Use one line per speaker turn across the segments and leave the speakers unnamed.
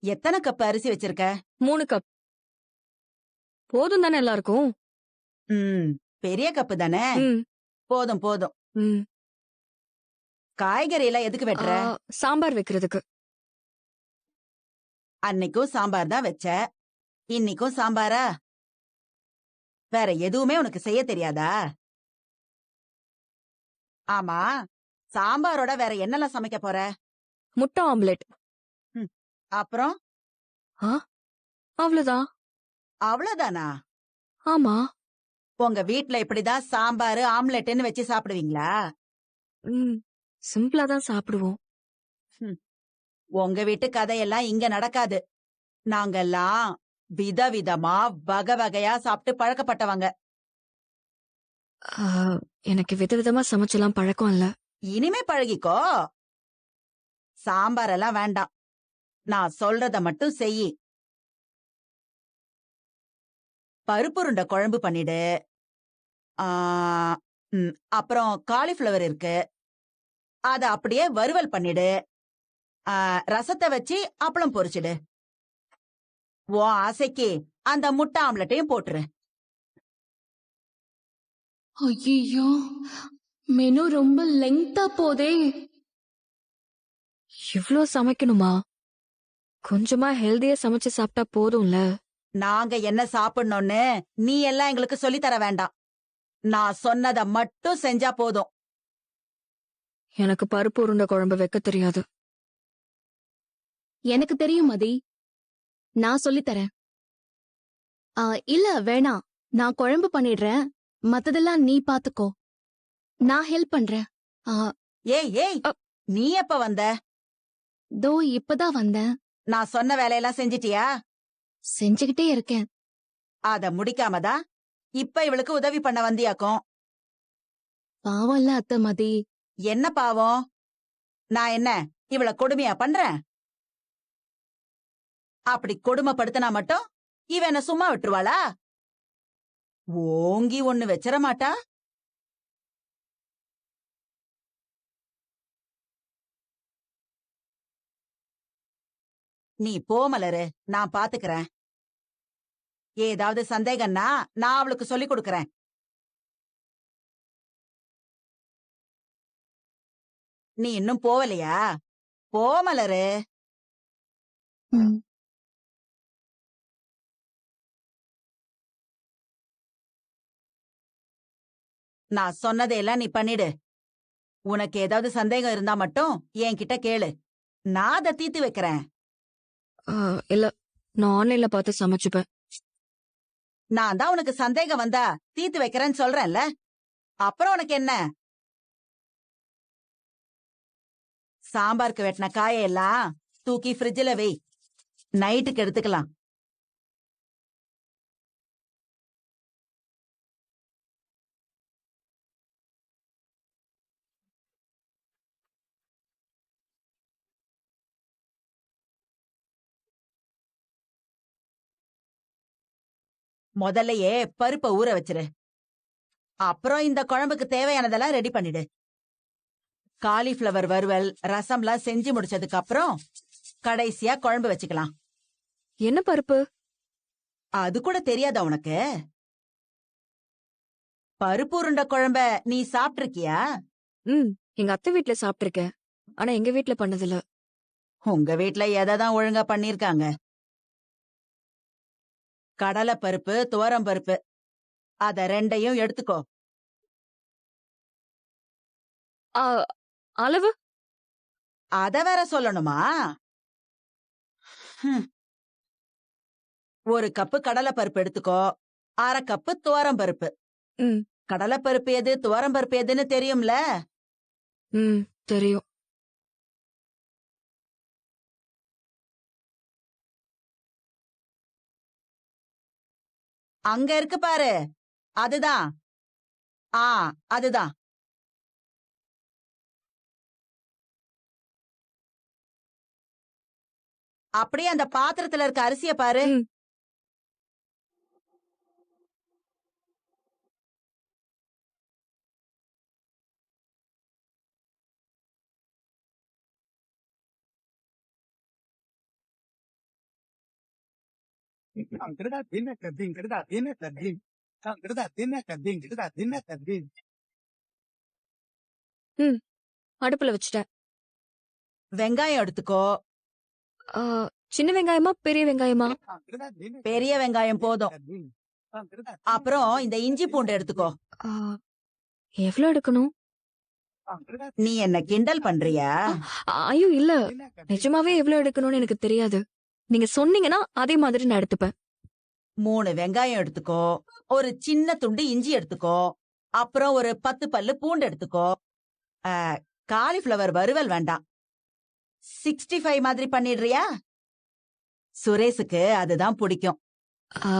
எத்தனை கப் அரிசி வச்சிருக்க?
3 கப். போதும் தானே எல்லாருக்கும்?
ம் பெரிய கப்பு தானே?
ம்.
போதும் போதும்.
ம்.
காய்கறி எல்லாம் எதுக்கு வெட்டுற?
சாம்பார் வைக்கிறதுக்கு.
அன்னைக்கும் சாம்பார் தான் வச்ச, இன்னைக்கும் சாம்பாரா? வேற எதுவுமே உனக்கு செய்ய தெரியாதா? ஆமா, சாம்பாரோட வேற என்னெல்லாம் சமைக்க போற?
முட்டை ஆம்லெட்.
அப்புறம்?
அவ்வளவுதான்.
அவ்வளவுதானா?
ஆமா.
உங்க வீட்ல இப்படிதான் சாம்பார் ஆம்லெட்னு வச்சு சாப்பிடுவீங்களா?
சிம்பிளா தான் சாப்பிடுவோம்.
உங்க வீட்டு கதையெல்லாம் இங்க நடக்காது. நாங்கெல்லாம் விதவிதமா வகை வகையா சாப்பிட்டு பழக்கப்பட்டவங்க.
எனக்கு விதவிதமா சமைச்செல்லாம் பழக்கம் இல்ல.
இனிமே பழகிக்கோ. சாம்பார் எல்லாம் வேண்டாம், நான் சொல்றத மட்டும் செய். பருப்புருண்டை குழம்பு பண்ணிடு. அப்புறம் காலிஃபிளவர் இருக்கு, அத அப்படியே வறுவல் பண்ணிடு. ரசத்தை வச்சு அப்பளம் பொரிச்சிடு. உன் ஆசைக்கு அந்த முட்டை ஆம்லெட்டையும் போட்டுரு.
ஐயோ, மெனு ரொம்ப லெங்தா போதே.
இவ்ளோ சமைக்கணுமா? கொஞ்சமா ஹெல்தியா சமைச்சு சாப்பிட்டா போதும்ல.
நாங்க என்ன சாப்பிடணும்னு நீ எல்லாம் எங்களுக்கு சொல்லி தர வேண்டாம். நான் சொன்னத மட்டும் செஞ்சா போதும்.
எனக்கு பருப்பு உருண்டை குழம்பு வைக்க தெரியாது.
எனக்கு தெரியும் மதி, நான் சொல்லித்தரேன். இல்ல வேணாம், நான் குழம்பு பண்ணிடுறேன், மத்ததெல்லாம் நீ பாத்துக்கோ. நான் ஹெல்ப் பண்றேன்.
ஏய் ஏய், நீ எப்ப வந்த?
தோ இப்பதான் வந்தேன்.
நான் சொன்ன வேலையெல்லாம் செஞ்சிட்டியா?
செஞ்சுகிட்டே இருக்கேன்.
அத முடிக்காமதான் இப்ப இவளுக்கு உதவி பண்ண வந்தியாக்கும்.
பாவம் இல்ல அத்தை மதி.
என்ன பாவம்? நான் என்ன இவள கொடுமையா பண்றேன்? அப்படி கொடுமைப்படுத்தினா மட்டும் இவ என்ன சும்மா விட்டுருவாளா? ஓங்கி ஒண்ணு வச்சிட மாட்டா. நீ போ மலரு, நான் பாத்துக்கிறேன். ஏதாவது சந்தேகம்னா நான் அவளுக்கு சொல்லி கொடுக்கறேன். நீ இன்னும் போவலையா? போ மலரு. நான் சொன்னதையெல்லாம் நீ பண்ணிடு. உனக்கு ஏதாவது சந்தேகம் இருந்தா மட்டும் என்கிட்ட கேளு, நான் அதை தீர்த்து வைக்கிறேன்.
இல்ல, நான் ஆன்லைன்ல பார்த்து சமைச்சுப்பேன்.
நான் தான் உனக்கு சந்தேகம் வந்தா தீர்த்து வைக்கிறேன்னு சொல்றேன்ல, அப்புறம் உனக்கு என்ன? சாம்பாருக்கு வெட்டின காயெல்லாம் தூக்கி ஃப்ரிட்ஜில வை, நைட்டுக்கு எடுத்துக்கலாம். முதல்லயே பருப்ப ஊற வச்சிரு. அப்புறம் இந்த குழம்புக்கு தேவையானதெல்லாம் ரெடி பண்ணிடு. காலிஃபிளவர் வறுவல், ரசம்லாம் செஞ்சு முடிச்சதுக்கு அப்புறம் கடைசியா குழம்பு வச்சுக்கலாம்.
என்ன பருப்பு?
அது கூட தெரியாதா உனக்கு? பருப்பு உருண்டை குழம்ப நீ சாப்பிட்டிருக்கியா?
எங்க அத்தை வீட்ல சாப்பிட்டிருக்கேன், ஆனா எங்க வீட்ல பண்ணதில்ல.
உங்க வீட்ல எதான் ஒழுங்கா பண்ணிருக்காங்க? கடலை பருப்பு, துவரம் பருப்பு, அத ரெண்டையும் எடுத்துக்கோ.
அளவு?
அத வேற சொல்லணுமா? ஒரு கப்பு கடலை பருப்பு எடுத்துக்கோ, 1/2 கப்பு துவரம் பருப்பு. கடலை பருப்பு எது, துவரம் பருப்பு எதுன்னு தெரியும்ல?
தெரியும்.
அங்க இருக்கு பாரு, அதுதான். அதுதான். அப்படியே அந்த பாத்திரத்துல இருக்க அரிசிய பாரு.
அடுப்புல வச்சுட்டேன்.
வெங்காயம் எடுத்துக்கோ.
ஆ, சின்ன வெங்காயமா பெரிய வெங்காயமா?
பெரிய வெங்காயம் போதும். அப்புறம் இந்த இஞ்சி பூண்டு எடுத்துக்கோ.
ஆ, எவ்வளவு எடுக்கணும்?
நீ என்ன கிண்டல் பண்றியா?
ஐயோ இல்ல, நிஜமாவே எவ்வளவு எடுக்கணும்னு எனக்கு தெரியாது. நீங்க சொன்னீங்கன்னா அதே மாதிரி நான் எடுத்துப்பேன்.
3 வெங்காயம் எடுத்துக்கோ. ஒரு சின்ன துண்டு இஞ்சி எடுத்துக்கோ. அப்புறம் ஒரு 10 பல்லு பூண்டு எடுத்துக்கோ. காலிஃப்ளவர் வறுவல் வேண்டாம். 65 மாதிரி பண்ணிடுறியா? சுரேஷுக்கு அதுதான் பிடிக்கும்.
ஆ,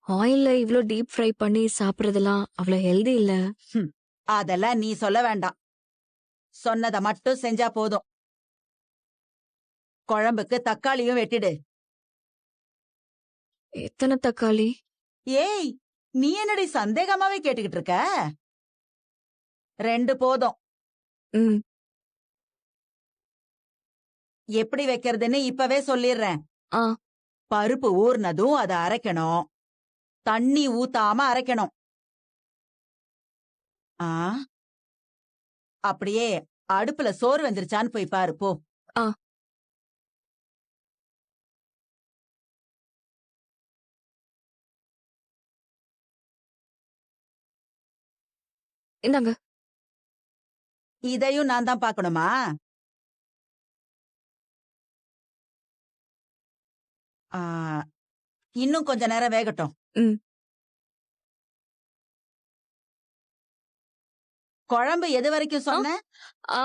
ஆயில்ல இவ்ளோ டீப் ஃப்ரை பண்ணி சாப்பிடுறதெல்லாம் அவ்வளவு ஹெல்தி இல்ல.
அதெல்லாம் நீ சொல்ல வேண்டாம். சொன்னதை மட்டும் செஞ்சா போதும். குழம்புக்கு தக்காளியும் வெட்டிடு.
எத்தனை தக்காளி?
ஏய், நீ என்னடி சந்தேகமாவே கேட்டுக்கிட்டு இருக்க? 2 போதும்.
ம்.
எப்படி வைக்கிறதுன்னு இப்பவே சொல்லிடுறேன்.
ஆ.
பருப்பு ஊர்னதும் அதை அரைக்கணும். தண்ணி ஊத்தாம அரைக்கணும். ஆ, அப்படியே அடுப்புல சோறு வெந்துருச்சான்னு போய் பாரு போ.
ஆ. இந்தாங்க.
இதையும் நான் தான் பாக்கணுமா? ஆ, இன்னும் கொஞ்ச நேரம் வேகட்டும்.
ம்.
குழம்பு எது வரைக்கும் சொன்ன?
ஆ,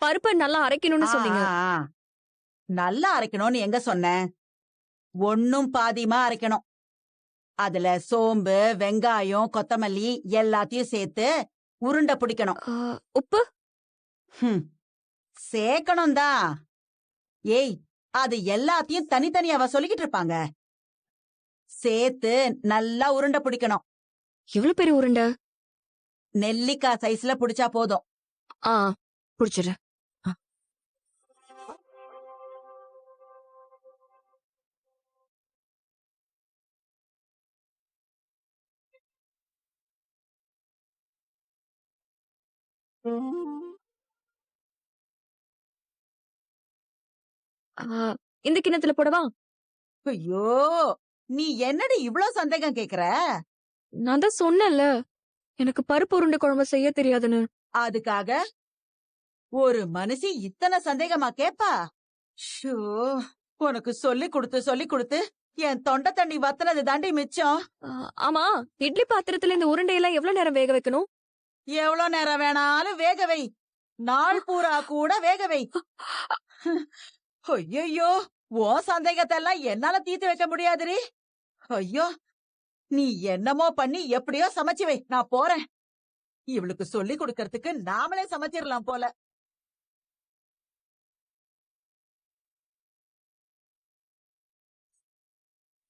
பருப்பை நல்லா அரைக்கணும்னு
ஆ,
சொன்னீங்க.
ஆ, ஆ. நல்லா அரைக்கணும்னு எங்க சொன்னேன்? ஒண்ணும் பாதியுமா அரைக்கணும். அதுல சோம்பு, வெங்காயம், கொத்தமல்லி எல்லாத்தையும் சேர்த்து உருண்டை பிடிக்கணும்.
ஆ, உப்பு?
சேர்க்கணும் தான். ஏய், அது எல்லாத்தையும் தனித்தனியாவா சொல்லிக்கிட்டு இருப்பாங்க? சேர்த்து நல்லா உருண்டை பிடிக்கணும்.
எவ்வளவு பெரிய உருண்டை?
நெல்லிக்காய் சைஸ்ல பிடிச்சா போதும்.
ஆ, புடிச்சிடுறேன். இந்த கிண்ணத்துல போடவா?
ஐயோ, நீ என்னடி இவ்ளோ சந்தேகம் கேக்குற?
நான் தான் சொன்னேன்ல, எனக்கு பருப்பு உருண்டை குழம்பு செய்ய தெரியாதுன்னு.
அதுக்காக ஒரு மனுஷி இத்தனை சந்தேகமா கேப்பா? ஷோ, உனக்கு சொல்லி கொடுத்து என் தொண்டை தண்ணி வத்துனது தாண்டி மிச்சம்.
ஆமா, இட்லி பாத்திரத்துல இந்த உருண்டையெல்லாம் எவ்வளவு நேரம் வேக வைக்கணும்?
எவ்வளவு நேரம் வேணாலும் வேக வை. நாள் பூரா கூட வேக வை. ஐயோ, உன் சந்தேகத்தை எல்லாம் என்னால தீர்த்து வைக்க முடியாதுரி. ஐயோ, நீ என்னமோ பண்ணி எப்படியோ சமைச்சு வை, நான் போறேன். இவளுக்கு சொல்லி கொடுக்கறதுக்கு நாமளே சமைச்சிடலாம் போல.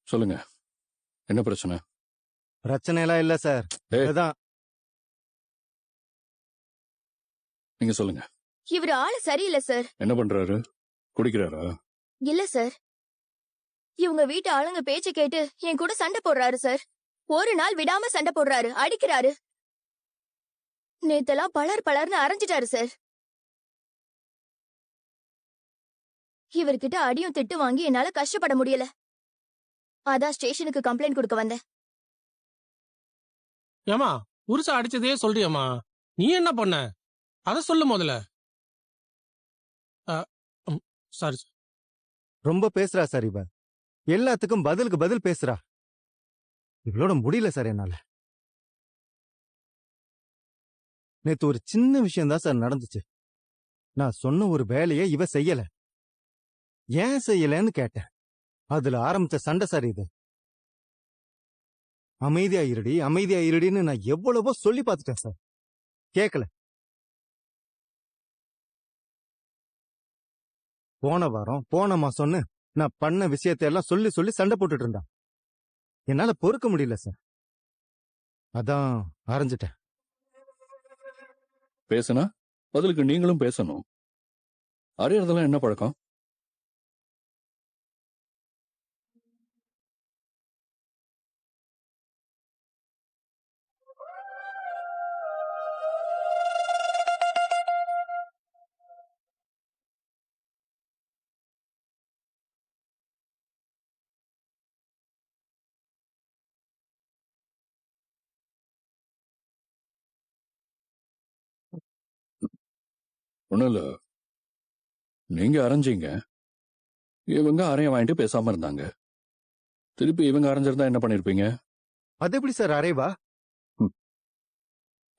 சொல்லுங்க, என்ன பிரச்சனை?
பிரச்சனை எல்லாம் இல்ல சார். இதுதான்.
நீங்க சொல்லுங்க.
இவரு ஆளு சரியில்லை சார்.
என்ன பண்றாரு? குடிக்கிறாரா?
இல்ல சார், இவங்க வீட்டு ஆளுங்க பேச்ச கேட்டு என் கூட சண்டை போடுறாரு சார். ஒரு நாள் விடாம சண்டை போடுறாரு, அடிக்கிறாரு. நேத்தெல்லாம் பலர்னு அரைஞ்சிட்டாரு சார். இவர்கிட்ட அடியும் திட்டு வாங்கி என்னால கஷ்டப்பட முடியல. அதான் ஸ்டேஷனுக்கு கம்ப்ளைண்ட் கொடுக்க வந்தேன்.
ஏமா புருஷ அடிச்சதே சொல்றியம்மா, நீ என்ன பண்ண அத சொல்லு முதல்ல. சாரி.
ரொம்ப பேசுறா சார் இவ. எல்லாத்துக்கும் பதிலுக்கு பதில் பேசுறா. இவளோட முடியல சார் என்னால. நேத்து ஒரு சின்ன விஷயம் தான் சார் நடந்துச்சு. நான் சொன்ன ஒரு வேலையை இவ செய்யல. ஏன் செய்யலன்னு கேட்டேன். அதுல ஆரம்பிச்ச சண்டை சார் இது. அமைதியா இருடின்னு நான் எவ்வளவோ சொல்லி பார்த்துட்டேன் சார், கேட்கல. போன மாசம்னு நான் பண்ண விஷயத்தை எல்லாம் சொல்லி சண்டை போட்டுட்டு இருந்தான். என்னால பொறுக்க முடியல சார், அதான் அரைஞ்சிட்டேன்.
பேசுனா பதிலுக்கு நீங்களும் பேசணும். அறியறதெல்லாம் என்ன பழக்கம்? ஒண்ணும் இல்ல, நீங்க அரைஞ்சீங்க, இவங்க அரைய வாங்கிட்டு பேசாம இருந்தாங்க. திருப்பி இவங்க அரைஞ்சிருந்தா என்ன பண்ணிருப்பீங்க?
அது எப்படி சார் அரைவா?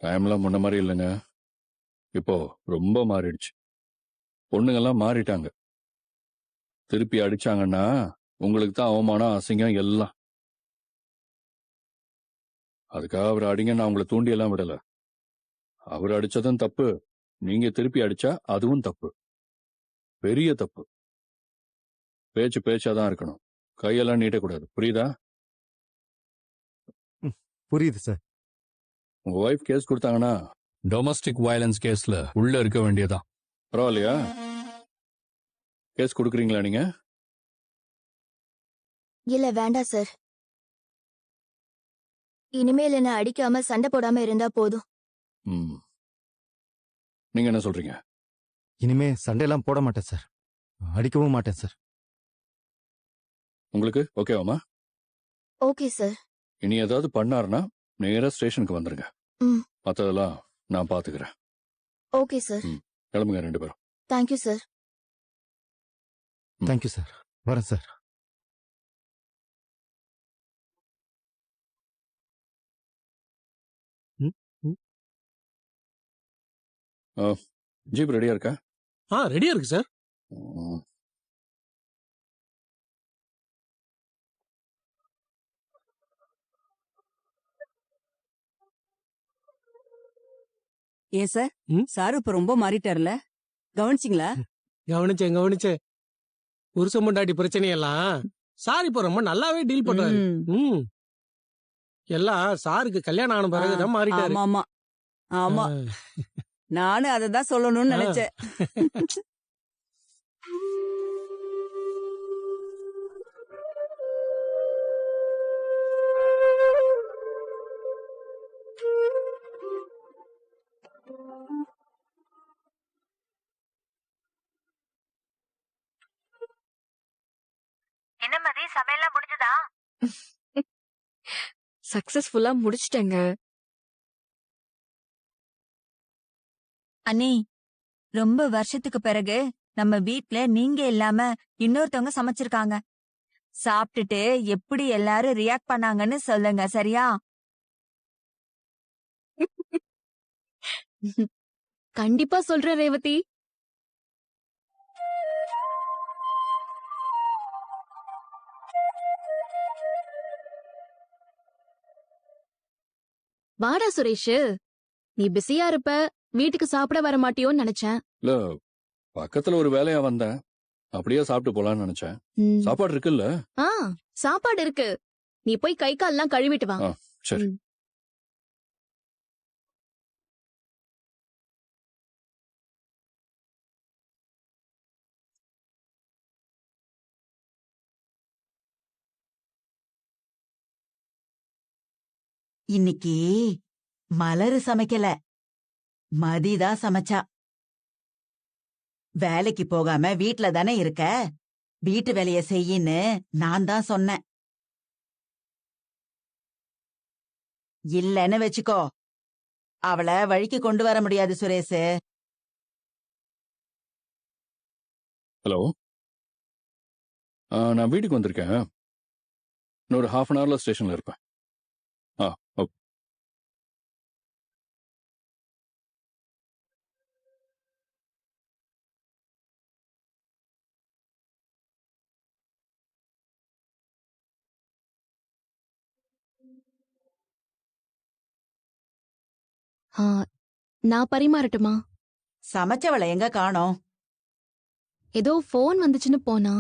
டைம்லாம் முன்ன மாதிரி இல்லைங்க. இப்போ ரொம்ப மாறிடுச்சு. பொண்ணுங்கெல்லாம் மாறிட்டாங்க. திருப்பி அடிச்சாங்கன்னா உங்களுக்கு தான் அவமானம், அசிங்கம் எல்லாம். அதுக்காக அவர் அடிங்க நான் உங்களை தூண்டி எல்லாம் விடல. அவர் அடிச்சதும் தப்பு, நீங்க திருப்பி அடிச்சா அதுவும் தப்பு, பெரிய தப்பு. பேச்சு பேச்சாதான் இருக்கணும், கையெல்லாம் நீட்டக்கூடாது, புரியுதா?
புரியுது சார்.
உங்க ஒய்ஃப் கேஸ் கொடுத்தாங்கன்னா டொமஸ்டிக் வயலன்ஸ் கேஸ்ல உள்ள இருக்க வேண்டியதான். பரவாயில்லையா? கேஸ் கொடுக்குறீங்களா நீங்க?
இல்ல வேண்டாம் சார். இனிமேல் என்ன அடிக்காம சண்டை போடாம இருந்தா போதும்.
ம். நீங்க என்ன சொல்றீங்க?
இனிமே சண்டையெல்லாம் போட மாட்டேன் சார். அடிக்கவும் மாட்டேன் சார்.
உங்களுக்கு ஓகேவாமா?
Okay sir.
இனி ஏதாவது பண்ணாருன்னா நேரா ஸ்டேஷனுக்கு வந்துருங்க.
ம்.
மத்ததெல்லாம் நான் பாத்துக்கிறேன்.
Okay sir.
கிளம்புங்க 2 பேரும்.
Thank you sir.
Thank you sir. வரேன் சார்.
ஜீப் ரெடியா இருக்கா?
ரெடியா இருக்கு சார்.
ம்.
ஏன் சார்?
ம்?
சாரு இப்ப ரொம்ப மாறிட்டார்ல, கவனிச்சிங்களா?
கவனிச்சேன். புருஷன் பொண்டாட்டி பிரச்சனையெல்லாம் சார் இப்ப ரொம்ப நல்லாவே டீல் பண்றாரு. ம். எல்லாம் சாருக்கு கல்யாணம் ஆன பிறகுதான் மாறிட்டாரு.
ஆமா ஆமா, நானும் அததான் சொல்லணும்னு நினைச்சேன்.
என்ன மதி, சமையல்லாம் முடிஞ்சதா?
சக்சஸ்ஃபுல்லா முடிச்சிட்டேங்க.
அண்ணி, ரொம்ப வருஷத்துக்கு பிறகு நம்ம வீட்ல நீங்க இல்லாம இன்னொருத்தவங்க சமைச்சிருக்காங்க. சாப்பிட்டுட்டு எப்படி எல்லாரும் ரியாக்ட் பண்ணாங்கன்னு சொல்லுங்க, சரியா?
கண்டிப்பா சொல்றேன் ரேவதி. வாடா சுரேஷ், நீ பிஸியா இருப்ப, வீட்டுக்கு சாப்பிட வர மாட்டியோன்னு நினைச்சேன்.
இல்ல, பக்கத்துல ஒரு வேலையா வந்தேன், அப்படியே சாப்பிட்டு போலான்னு நினைச்சேன்.
ம்.
சாப்பாடு இருக்குல்ல?
ஆ, சாப்பாடு இருக்கு. நீ போய் கை கால்லாம் கழுவிட்டு வா.
சரி.
ம்.
இன்னைக்கு மலரு சமைக்கல, மதிதான் சமைச்சா. வேலைக்கு போகாம வீட்ல தானே இருக்க, வீட்டு வேலைய செய்யின்னு நான் தான் சொன்னேன். இல்லன்னு வச்சுக்கோ, அவளை வழிக்கு கொண்டு வர முடியாது சுரேஷ்.
ஹலோ, நான் வீட்டுக்கு வந்திருக்கேன். இன்னொரு ½ அன் ஹவர்ல ஸ்டேஷன்ல இருப்பேன். ஓகே.
ஆ, நான் பரிமாறட்டுமா?
சமைச்சவளை எங்க காணோம்?
ஏதோ போன் வந்துச்சுன்னு போனா.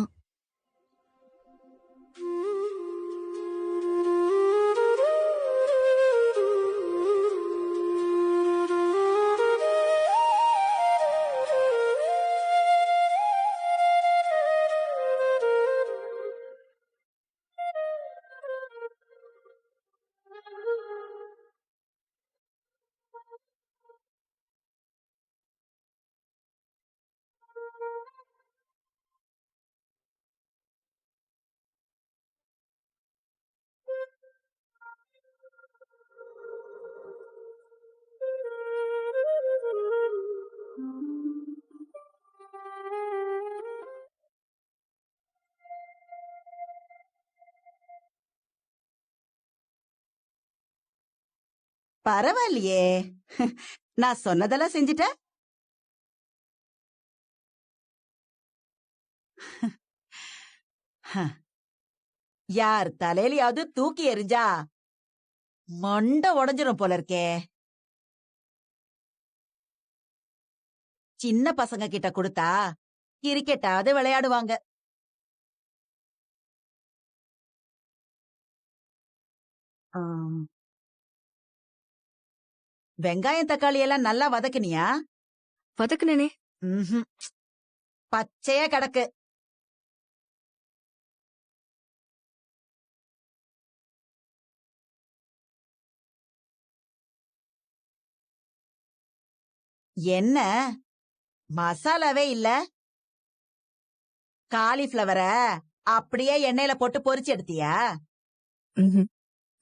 பரவாயில்லையே. நான் சொன்னதெல்லாம் செஞ்சுட்ட. யார் தலையிலயாவது தூக்கி எறிஞ்சா மண்டை உடைஞ்சிரும் போல இருக்கே. சின்ன பசங்க கிட்ட கொடுத்தா கிரிக்கெட்டாவது விளையாடுவாங்க. வெங்காயம் தக்காளி எல்லாம் நல்லா வதக்குனியா?
வதக்குனேனே.
பச்சையா கிடக்கு. என்ன மசாலாவே இல்ல? காலிஃபிளவர அப்படியே எண்ணெயில போட்டு பொரிச்சு எடுத்தியா?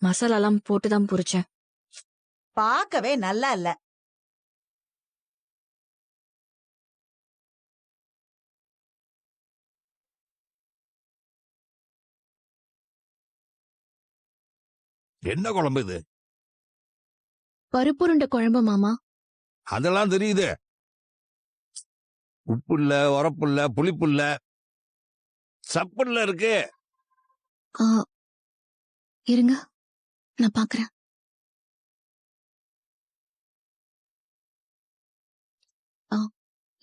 மசாலாலாம் போட்டுதான் பொரிச்சேன்.
பார்க்கவே நல்லா இல்ல.
என்ன குழம்பு இது?
பருப்புருண்டை குழம்பு மாமா.
அதெல்லாம் தெரியுது. உப்பு இல்ல, உரப்பு இல்ல, புளிப்பு இல்ல, சப்புல இருக்கு.
இருங்க, நான் பாக்குறேன்.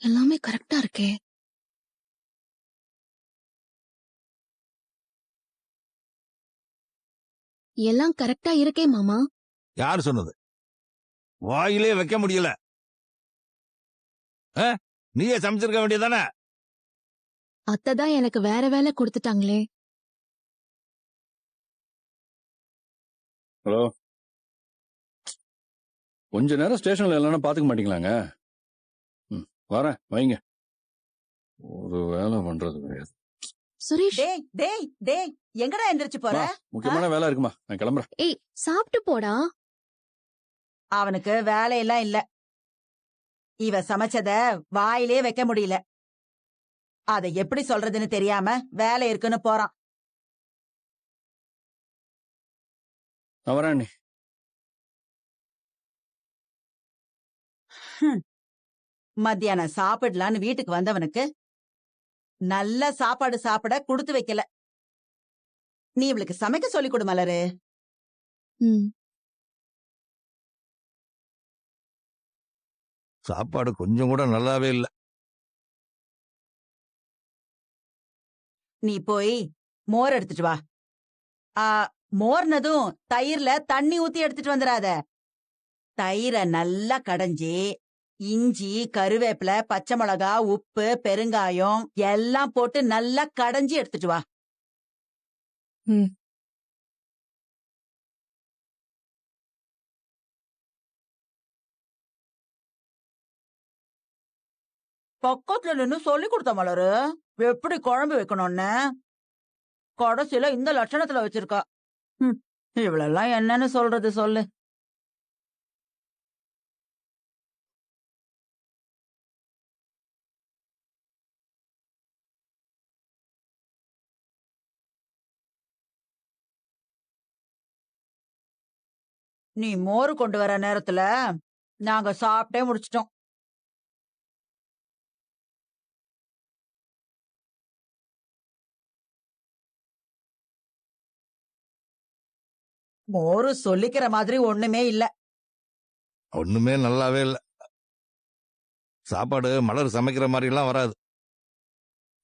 எல்லாமே கரெக்டா இருக்கே. எல்லாம் கரெக்டா இருக்கே மாமா.
யாரு சொன்னது? வாயிலே வைக்க முடியல. நீயே சமைச்சிருக்க வேண்டியதானே?
அத்தைதான் எனக்கு வேற வேலை கொடுத்துட்டாங்களே.
ஹலோ, கொஞ்ச நேரம் ஸ்டேஷன்ல இல்லைன்னா பாத்துக்க மாட்டீங்களாங்க? வரேன், வைங்க. ஒரு வேலை பண்றது கிடையாது.
சுரேஷ்,
டேய் டேய் டேய், எங்கடா எந்திரிச்சு போற?
முக்கியமான வேலை இருக்குமா, நான் கிளம்புறேன்.
ஏய் சாப்பிட்டு போடா.
அவனுக்கு வேலையெல்லாம் இல்ல. இவ சமைச்சத வாயிலே வைக்க முடியல. அத எப்படி சொல்றதுன்னு தெரியாம வேலை இருக்குன்னு போறான்.
நான் வரேன் அண்ணி.
மத்தியானம் சாப்பிடலான்னு வீட்டுக்கு வந்தவனுக்கு நல்ல சாப்பாடு சாப்பிட கொடுத்து வைக்கல. நீ இவளுக்கு சமைக்க சொல்லிக் கொடு மலரு.
சாப்பாடு கொஞ்சம் கூட நல்லாவே இல்ல.
நீ போய் மோர் எடுத்துட்டு வா. மோர்னதும் தயிர்ல தண்ணி ஊத்தி எடுத்துட்டு வந்துடாத. தயிரை நல்லா கடைஞ்சி இஞ்சி, கருவேப்பிலை, பச்சை மிளகா, உப்பு, பெருங்காயம் எல்லாம் போட்டு நல்லா கடைஞ்சி எடுத்துட்டு வா. பக்கத்துல நின்னு சொல்லி கொடுத்த மலரு எப்படி குழம்பு வைக்கணும்னு. கடைசியில இந்த லட்சணத்துல வச்சிருக்கா. இவளெல்லாம் என்னன்னு சொல்றது சொல்லு. நீ மோரு கொண்டு வர நேரத்துல நாங்க சாப்பிட்டே முடிச்சிட்டோம். மோரு சொல்லிக்கிற மாதிரி ஒண்ணுமே இல்ல.
ஒண்ணுமே நல்லாவே இல்ல. சாப்பாடு மலர் சமைக்கிற மாதிரி எல்லாம் வராது.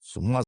சும்மா